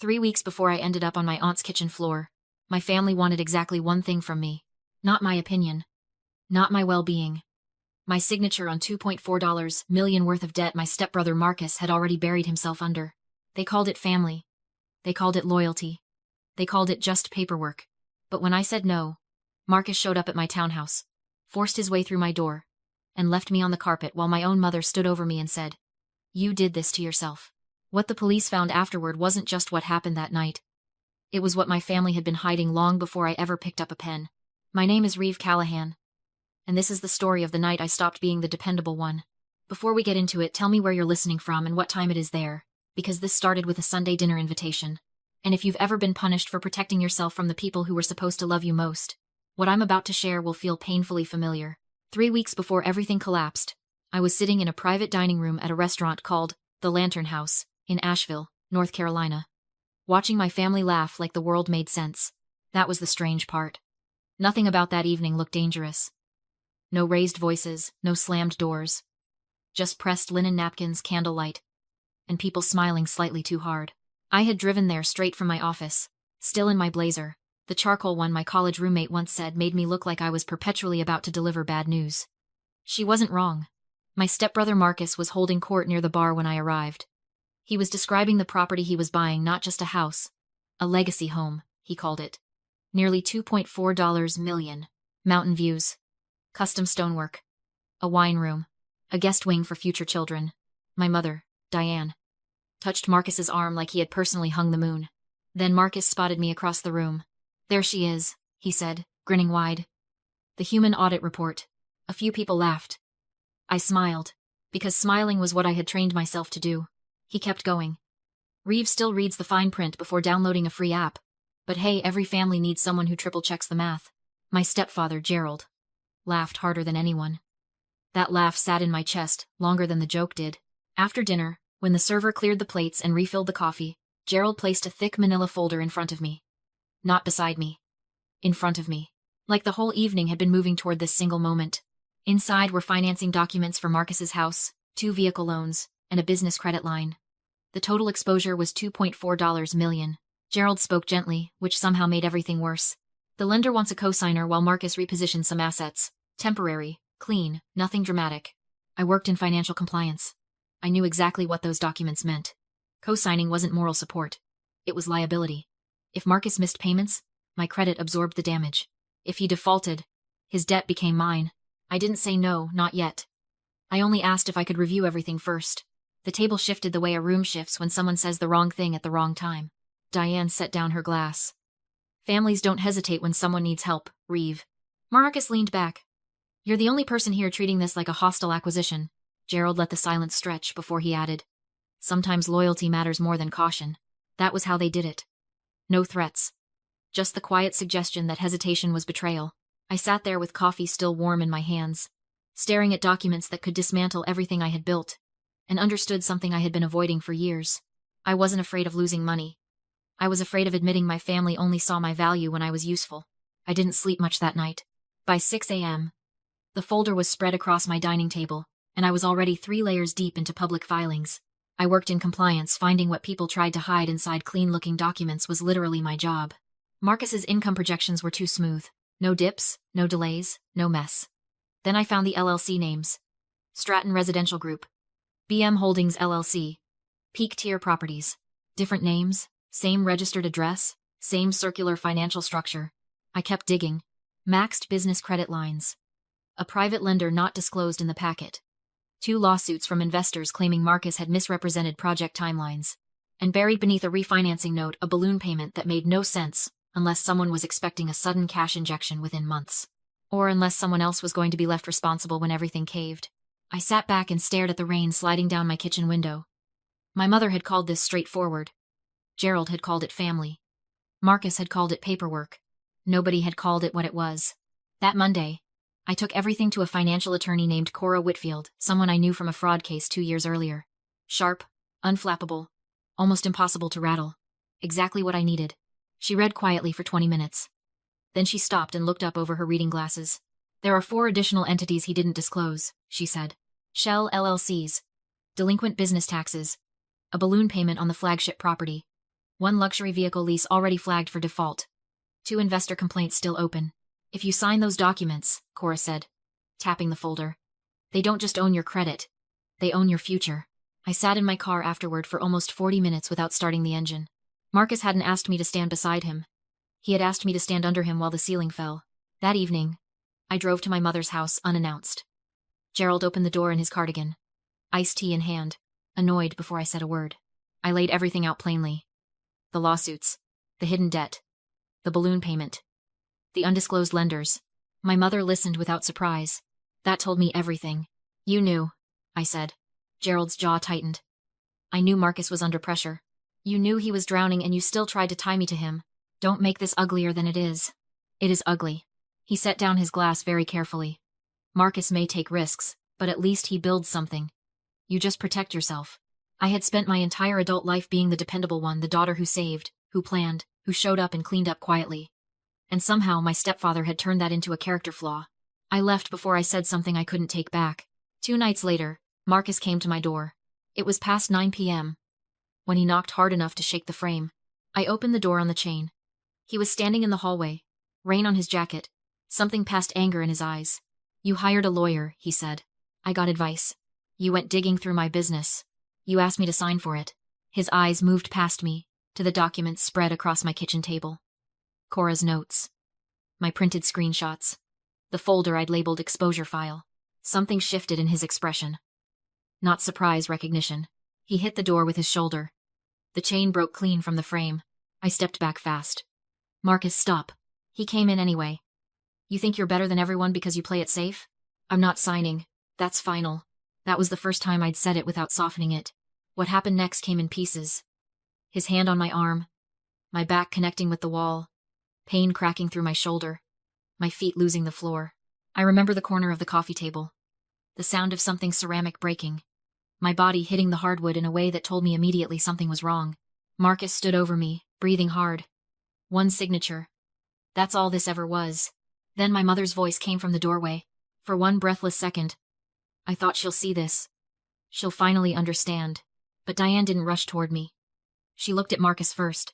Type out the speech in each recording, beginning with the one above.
3 weeks before I ended up on my aunt's kitchen floor, my family wanted exactly one thing from me. Not my opinion. Not my well-being. My signature on $2.4 million worth of debt my stepbrother Marcus had already buried himself under. They called it family. They called it loyalty. They called it just paperwork. But when I said no, Marcus showed up at my townhouse, forced his way through my door, and left me on the carpet while my own mother stood over me and said, "You did this to yourself." What the police found afterward wasn't just what happened that night. It was what my family had been hiding long before I ever picked up a pen. My name is Reeve Callahan, and this is the story of the night I stopped being the dependable one. Before we get into it, tell me where you're listening from and what time it is there, because this started with a Sunday dinner invitation. And if you've ever been punished for protecting yourself from the people who were supposed to love you most, what I'm about to share will feel painfully familiar. 3 weeks before everything collapsed, I was sitting in a private dining room at a restaurant called The Lantern House in Asheville, North Carolina, watching my family laugh like the world made sense. That was the strange part. Nothing about that evening looked dangerous. No raised voices, no slammed doors. Just pressed linen napkins, candlelight, and people smiling slightly too hard. I had driven there straight from my office, still in my blazer. The charcoal one my college roommate once said made me look like I was perpetually about to deliver bad news. She wasn't wrong. My stepbrother Marcus was holding court near the bar when I arrived. He was describing the property he was buying, not just a house. A legacy home, he called it. Nearly $2.4 million. Mountain views. Custom stonework. A wine room. A guest wing for future children. My mother, Diane, touched Marcus's arm like he had personally hung the moon. Then Marcus spotted me across the room. "There she is," he said, grinning wide. "The human audit report." A few people laughed. I smiled, because smiling was what I had trained myself to do. He kept going. "Reeve still reads the fine print before downloading a free app. But hey, every family needs someone who triple checks the math." My stepfather, Gerald, laughed harder than anyone. That laugh sat in my chest longer than the joke did. After dinner, when the server cleared the plates and refilled the coffee, Gerald placed a thick manila folder in front of me. Not beside me. In front of me. Like the whole evening had been moving toward this single moment. Inside were financing documents for Marcus's house, 2 vehicle loans, and a business credit line. The total exposure was $2.4 million. Gerald spoke gently, which somehow made everything worse. "The lender wants a cosigner while Marcus repositions some assets. Temporary, clean, nothing dramatic." I worked in financial compliance. I knew exactly what those documents meant. Co-signing wasn't moral support. It was liability. If Marcus missed payments, my credit absorbed the damage. If he defaulted, his debt became mine. I didn't say no, not yet. I only asked if I could review everything first. The table shifted the way a room shifts when someone says the wrong thing at the wrong time. Diane set down her glass. "Families don't hesitate when someone needs help, Reeve." Marcus leaned back. "You're the only person here treating this like a hostile acquisition." Gerald let the silence stretch before he added, "Sometimes loyalty matters more than caution." That was how they did it. No threats. Just the quiet suggestion that hesitation was betrayal. I sat there with coffee still warm in my hands, staring at documents that could dismantle everything I had built, and understood something I had been avoiding for years. I wasn't afraid of losing money. I was afraid of admitting my family only saw my value when I was useful. I didn't sleep much that night. By 6 a.m., the folder was spread across my dining table, and I was already 3 layers deep into public filings. I worked in compliance. Finding what people tried to hide inside clean-looking documents was literally my job. Marcus's income projections were too smooth. No dips, no delays, no mess. Then I found the LLC names. Stratton Residential Group. BM Holdings LLC. Peak Tier Properties. Different names, same registered address, same circular financial structure. I kept digging. Maxed business credit lines. A private lender not disclosed in the packet. 2 lawsuits from investors claiming Marcus had misrepresented project timelines. And buried beneath a refinancing note, a balloon payment that made no sense unless someone was expecting a sudden cash injection within months. Or unless someone else was going to be left responsible when everything caved. I sat back and stared at the rain sliding down my kitchen window. My mother had called this straightforward. Gerald had called it family. Marcus had called it paperwork. Nobody had called it what it was. That Monday, I took everything to a financial attorney named Cora Whitfield, someone I knew from a fraud case 2 years earlier. Sharp, unflappable, almost impossible to rattle. Exactly what I needed. She read quietly for 20 minutes. Then she stopped and looked up over her reading glasses. "There are 4 additional entities he didn't disclose," she said. "Shell LLCs, delinquent business taxes, a balloon payment on the flagship property, One luxury vehicle lease already flagged for default. 2 investor complaints still open. If you sign those documents, Cora said, tapping the folder, they don't just own your credit. They own your future. I sat in my car afterward for almost 40 minutes without starting the engine. Marcus hadn't asked me to stand beside him. He had asked me to stand under him while the ceiling fell. That evening, I drove to my mother's house unannounced. Gerald opened the door in his cardigan, iced tea in hand, annoyed before I said a word. I laid everything out plainly. The lawsuits, the hidden debt, the balloon payment, the undisclosed lenders. My mother listened without surprise. That told me everything. You knew, I said. Gerald's jaw tightened. I knew Marcus was under pressure. You knew he was drowning and you still tried to tie me to him. Don't make this uglier than it is. It is ugly. He set down his glass very carefully. Marcus may take risks, but at least he builds something. You just protect yourself. I had spent my entire adult life being the dependable one, the daughter who saved, who planned, who showed up and cleaned up quietly. And somehow my stepfather had turned that into a character flaw. I left before I said something I couldn't take back. 2 nights later, Marcus came to my door. It was past 9 p.m. when he knocked hard enough to shake the frame. I opened the door on the chain. He was standing in the hallway, rain on his jacket, something past anger in his eyes. You hired a lawyer, he said. I got advice. You went digging through my business. You asked me to sign for it. His eyes moved past me, to the documents spread across my kitchen table. Cora's notes. My printed screenshots. The folder I'd labeled exposure file. Something shifted in his expression. Not surprise, recognition. He hit the door with his shoulder. The chain broke clean from the frame. I stepped back fast. Marcus, stop. He came in anyway. You think you're better than everyone because you play it safe? I'm not signing. That's final. That was the first time I'd said it without softening it. What happened next came in pieces. His hand on my arm. My back connecting with the wall. Pain cracking through my shoulder. My feet losing the floor. I remember the corner of the coffee table. The sound of something ceramic breaking. My body hitting the hardwood in a way that told me immediately something was wrong. Marcus stood over me, breathing hard. One signature. That's all this ever was. Then my mother's voice came from the doorway. For one breathless second, I thought she'll see this. She'll finally understand. But Diane didn't rush toward me. She looked at Marcus first.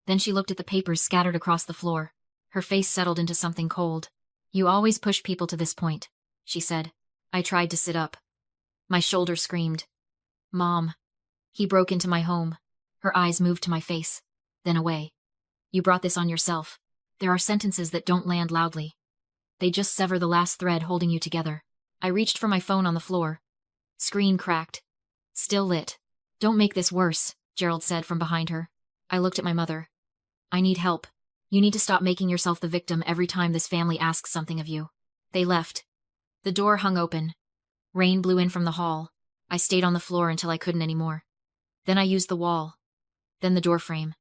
Then she looked at the papers scattered across the floor. Her face settled into something cold. You always push people to this point, she said. I tried to sit up. My shoulder screamed. Mom. He broke into my home. Her eyes moved to my face, then away. You brought this on yourself. There are sentences that don't land loudly. They just sever the last thread holding you together. I reached for my phone on the floor. Screen cracked. Still lit. Don't make this worse, Gerald said from behind her. I looked at my mother. I need help. You need to stop making yourself the victim every time this family asks something of you. They left. The door hung open. Rain blew in from the hall. I stayed on the floor until I couldn't anymore. Then I used the wall. Then the door frame.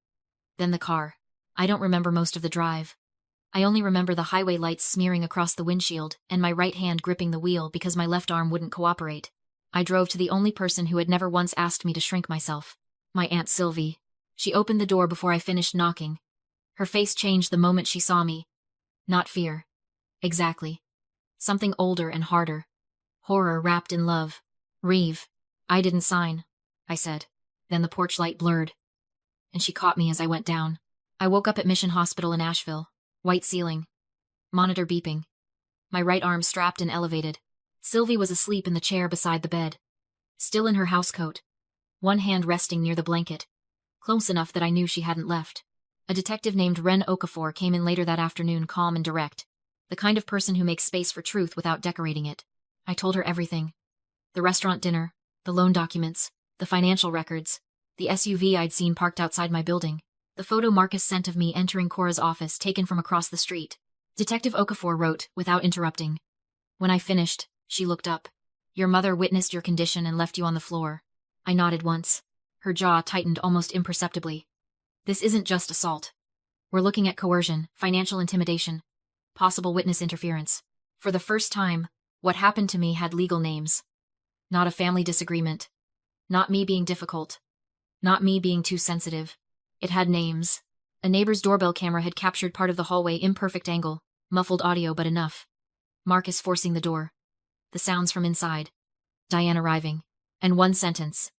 Then the car. I don't remember most of the drive. I only remember the highway lights smearing across the windshield and my right hand gripping the wheel because my left arm wouldn't cooperate. I drove to the only person who had never once asked me to shrink myself. My Aunt Sylvie. She opened the door before I finished knocking. Her face changed the moment she saw me. Not fear. Exactly. Something older and harder. Horror wrapped in love. Reeve. I didn't sign, I said. Then the porch light blurred. And she caught me as I went down. I woke up at Mission Hospital in Asheville. White ceiling. Monitor beeping. My right arm strapped and elevated. Sylvie was asleep in the chair beside the bed. Still in her housecoat. One hand resting near the blanket. Close enough that I knew she hadn't left. A detective named Ren Okafor came in later that afternoon, calm and direct. The kind of person who makes space for truth without decorating it. I told her everything. The restaurant dinner, the loan documents, the financial records, the SUV I'd seen parked outside my building, the photo Marcus sent of me entering Cora's office taken from across the street. Detective Okafor wrote, without interrupting. When I finished, she looked up. Your mother witnessed your condition and left you on the floor. I nodded once. Her jaw tightened almost imperceptibly. This isn't just assault. We're looking at coercion, financial intimidation, possible witness interference. For the first time, what happened to me had legal names. Not a family disagreement. Not me being difficult. Not me being too sensitive. It had names. A neighbor's doorbell camera had captured part of the hallway, imperfect angle, muffled audio but enough. Marcus forcing the door. The sounds from inside. Diane arriving. And one sentence.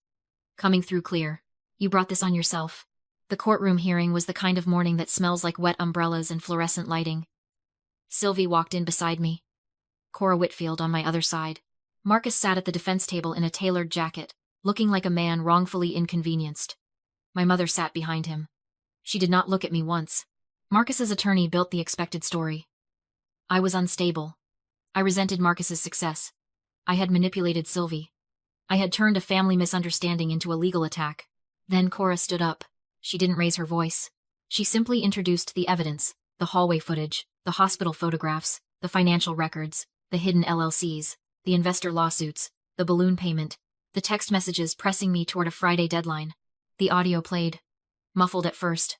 Coming through clear. You brought this on yourself. The courtroom hearing was the kind of morning that smells like wet umbrellas and fluorescent lighting. Sylvie walked in beside me, Cora Whitfield on my other side. Marcus sat at the defense table in a tailored jacket, looking like a man wrongfully inconvenienced. My mother sat behind him. She did not look at me once. Marcus's attorney built the expected story. I was unstable. I resented Marcus's success. I had manipulated Sylvie. I had turned a family misunderstanding into a legal attack. Then Cora stood up. She didn't raise her voice. She simply introduced the evidence, the hallway footage, the hospital photographs, the financial records, the hidden LLCs, the investor lawsuits, the balloon payment, the text messages pressing me toward a Friday deadline. The audio played, muffled at first.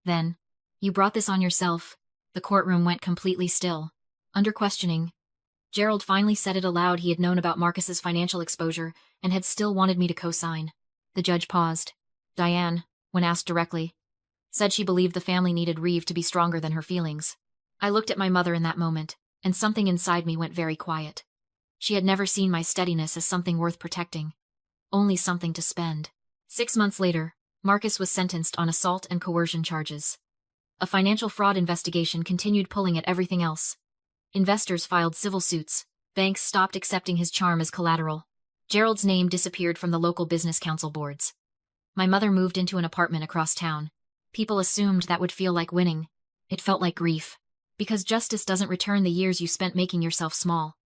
Then, "You brought this on yourself." The courtroom went completely still. Under questioning, Gerald finally said it aloud. He had known about Marcus's financial exposure and had still wanted me to co-sign. The judge paused. Diane, when asked directly, said she believed the family needed Reeve to be stronger than her feelings. I looked at my mother in that moment, and something inside me went very quiet. She had never seen my steadiness as something worth protecting, only something to spend. 6 months later, Marcus was sentenced on assault and coercion charges. A financial fraud investigation continued pulling at everything else. Investors filed civil suits. Banks stopped accepting his charm as collateral. Gerald's name disappeared from the local business council boards. My mother moved into an apartment across town. People assumed that would feel like winning. It felt like grief. Because justice doesn't return the years you spent making yourself small.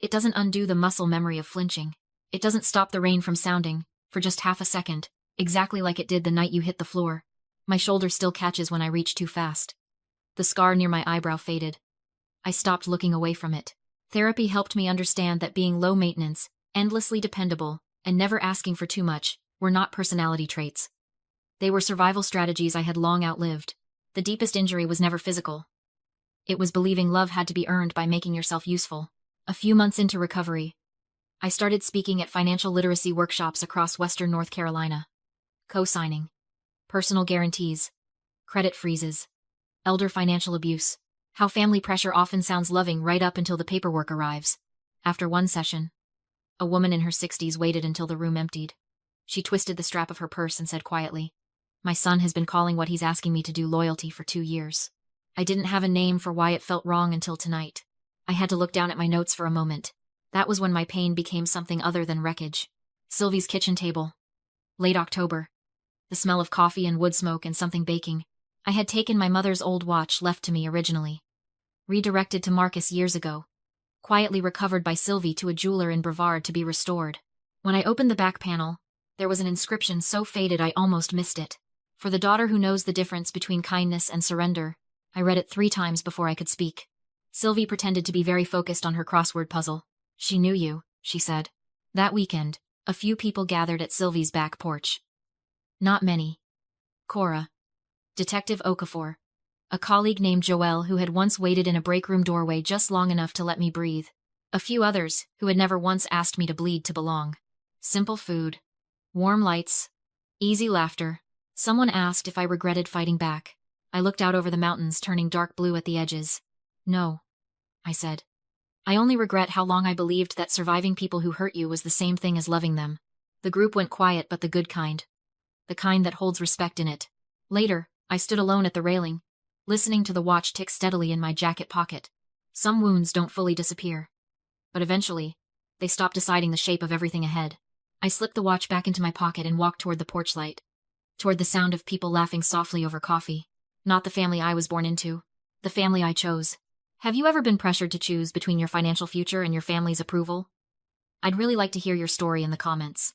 It doesn't undo the muscle memory of flinching. It doesn't stop the rain from sounding, for just half a second, exactly like it did the night you hit the floor. My shoulder still catches when I reach too fast. The scar near my eyebrow faded. I stopped looking away from it. Therapy helped me understand that being low maintenance, endlessly dependable, and never asking for too much, were not personality traits. They were survival strategies I had long outlived. The deepest injury was never physical. It was believing love had to be earned by making yourself useful. A few months into recovery, I started speaking at financial literacy workshops across Western North Carolina. Co-signing, personal guarantees, credit freezes, elder financial abuse, how family pressure often sounds loving right up until the paperwork arrives. After one session, a woman in her 60s waited until the room emptied. She twisted the strap of her purse and said quietly, "My son has been calling what he's asking me to do loyalty for 2 years." I didn't have a name for why it felt wrong until tonight. I had to look down at my notes for a moment. That was when my pain became something other than wreckage. Sylvie's kitchen table. Late October. The smell of coffee and wood smoke and something baking. I had taken my mother's old watch left to me originally. Redirected to Marcus years ago. Quietly recovered by Sylvie to a jeweler in Brevard to be restored. When I opened the back panel, there was an inscription so faded I almost missed it. For the daughter who knows the difference between kindness and surrender. I read it 3 times before I could speak. Sylvie pretended to be very focused on her crossword puzzle. "She knew you," she said. That weekend, a few people gathered at Sylvie's back porch. Not many. Cora. Detective Okafor. A colleague named Joelle who had once waited in a break room doorway just long enough to let me breathe. A few others who had never once asked me to bleed to belong. Simple food. Warm lights. Easy laughter. Someone asked if I regretted fighting back. I looked out over the mountains turning dark blue at the edges. "No," I said. "I only regret how long I believed that surviving people who hurt you was the same thing as loving them." The group went quiet, but the good kind. The kind that holds respect in it. Later, I stood alone at the railing, listening to the watch tick steadily in my jacket pocket. Some wounds don't fully disappear. But eventually, they stop deciding the shape of everything ahead. I slipped the watch back into my pocket and walked toward the porch light. Toward the sound of people laughing softly over coffee. Not the family I was born into. The family I chose. Have you ever been pressured to choose between your financial future and your family's approval? I'd really like to hear your story in the comments.